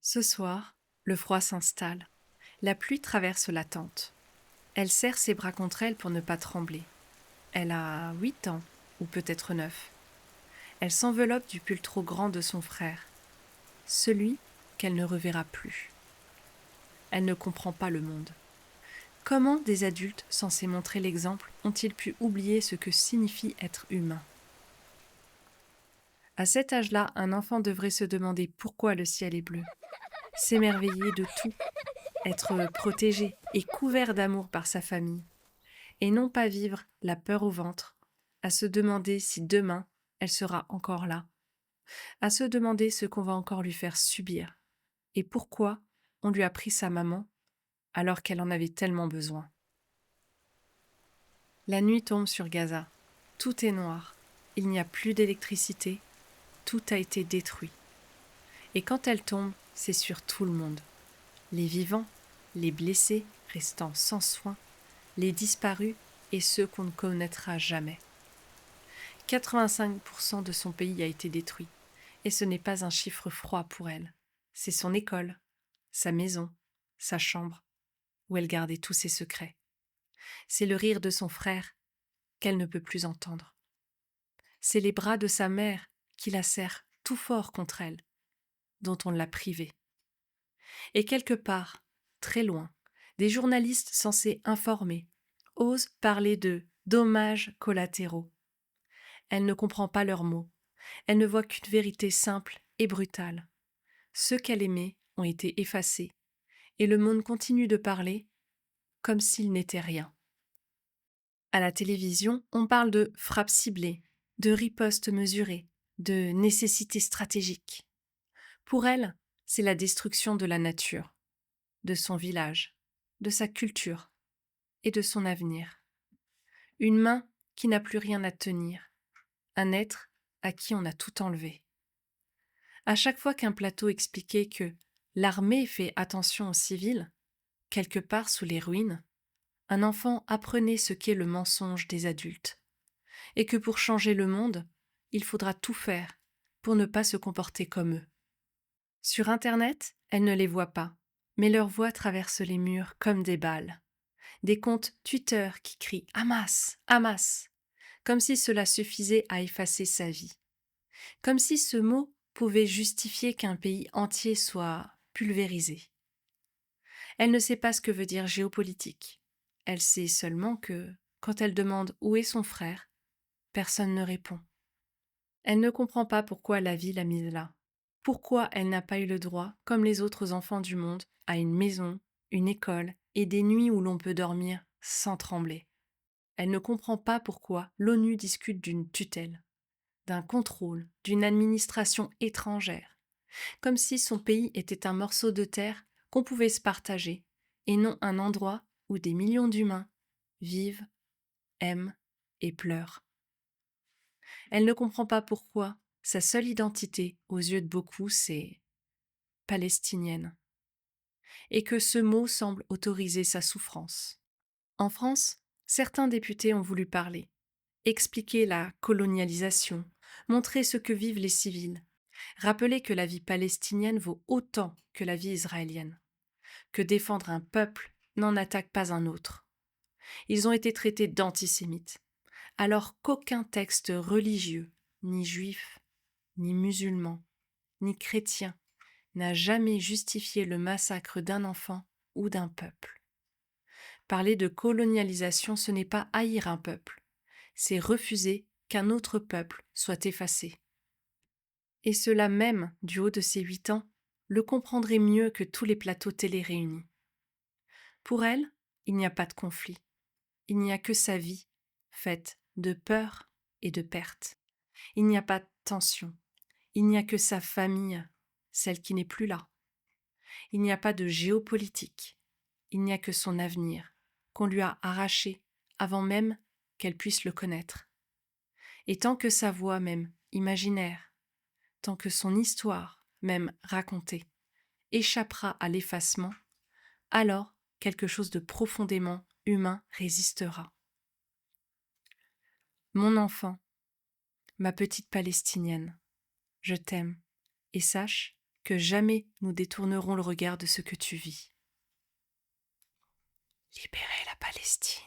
Ce soir, le froid s'installe. La pluie traverse la tente. Elle serre ses bras contre elle pour ne pas trembler. Elle a 8 ans, ou peut-être 9. Elle s'enveloppe du pull trop grand de son frère, celui qu'elle ne reverra plus. Elle ne comprend pas le monde. Comment des adultes censés montrer l'exemple ont-ils pu oublier ce que signifie être humain? À cet âge-là, un enfant devrait se demander pourquoi le ciel est bleu, s'émerveiller de tout, être protégé et couvert d'amour par sa famille, et non pas vivre la peur au ventre, à se demander si demain elle sera encore là, à se demander ce qu'on va encore lui faire subir, et pourquoi on lui a pris sa maman alors qu'elle en avait tellement besoin. La nuit tombe sur Gaza, tout est noir, il n'y a plus d'électricité, tout a été détruit. Et quand elle tombe, c'est sur tout le monde. Les vivants, les blessés restant sans soins, les disparus et ceux qu'on ne connaîtra jamais. 85% de son pays a été détruit, et ce n'est pas un chiffre froid pour elle. C'est son école, sa maison, sa chambre, où elle gardait tous ses secrets. C'est le rire de son frère qu'elle ne peut plus entendre. C'est les bras de sa mère qui la serrent tout fort contre elle, dont on l'a privée. Et quelque part, très loin, des journalistes censés informer osent parler de dommages collatéraux. Elle ne comprend pas leurs mots. Elle ne voit qu'une vérité simple et brutale. Ceux qu'elle aimait ont été effacés, et le monde continue de parler comme s'il n'était rien. À la télévision, on parle de frappe ciblée, de riposte mesurée, de nécessité stratégique. Pour elle, c'est la destruction de la nature, de son village, de sa culture et de son avenir. Une main qui n'a plus rien à tenir, un être à qui on a tout enlevé. À chaque fois qu'un plateau expliquait que l'armée fait attention aux civils, quelque part sous les ruines, un enfant apprenait ce qu'est le mensonge des adultes, et que pour changer le monde, il faudra tout faire pour ne pas se comporter comme eux. Sur Internet, elle ne les voit pas, mais leur voix traverse les murs comme des balles. Des comptes Twitter qui crient Hamas, Hamas, comme si cela suffisait à effacer sa vie. Comme si ce mot pouvait justifier qu'un pays entier soit pulvérisé. Elle ne sait pas ce que veut dire géopolitique. Elle sait seulement que, quand elle demande où est son frère, personne ne répond. Elle ne comprend pas pourquoi la vie l'a mise là. Pourquoi elle n'a pas eu le droit, comme les autres enfants du monde, à une maison, une école et des nuits où l'on peut dormir sans trembler. Elle ne comprend pas pourquoi l'ONU discute d'une tutelle, d'un contrôle, d'une administration étrangère, comme si son pays était un morceau de terre qu'on pouvait se partager, et non un endroit où des millions d'humains vivent, aiment et pleurent. Elle ne comprend pas pourquoi sa seule identité, aux yeux de beaucoup, c'est palestinienne, et que ce mot semble autoriser sa souffrance. En France, certains députés ont voulu parler, expliquer la colonialisation, montrer ce que vivent les civils, rappeler que la vie palestinienne vaut autant que la vie israélienne, que défendre un peuple n'en attaque pas un autre. Ils ont été traités d'antisémites, alors qu'aucun texte religieux, ni juif, ni musulman, ni chrétien, n'a jamais justifié le massacre d'un enfant ou d'un peuple. Parler de colonialisation, ce n'est pas haïr un peuple, c'est refuser qu'un autre peuple soit effacé. Et cela même, du haut de ses 8 ans, le comprendrait mieux que tous les plateaux télé réunis. Pour elle, il n'y a pas de conflit, il n'y a que sa vie, faite de peur et de perte. Il n'y a pas de tension, il n'y a que sa famille, celle qui n'est plus là. Il n'y a pas de géopolitique, il n'y a que son avenir, qu'on lui a arraché avant même qu'elle puisse le connaître. Et tant que sa voix, même imaginaire, tant que son histoire, même racontée, échappera à l'effacement, alors quelque chose de profondément humain résistera. Mon enfant, ma petite Palestinienne, je t'aime, et sache que jamais nous détournerons le regard de ce que tu vis. Libérez la Palestine.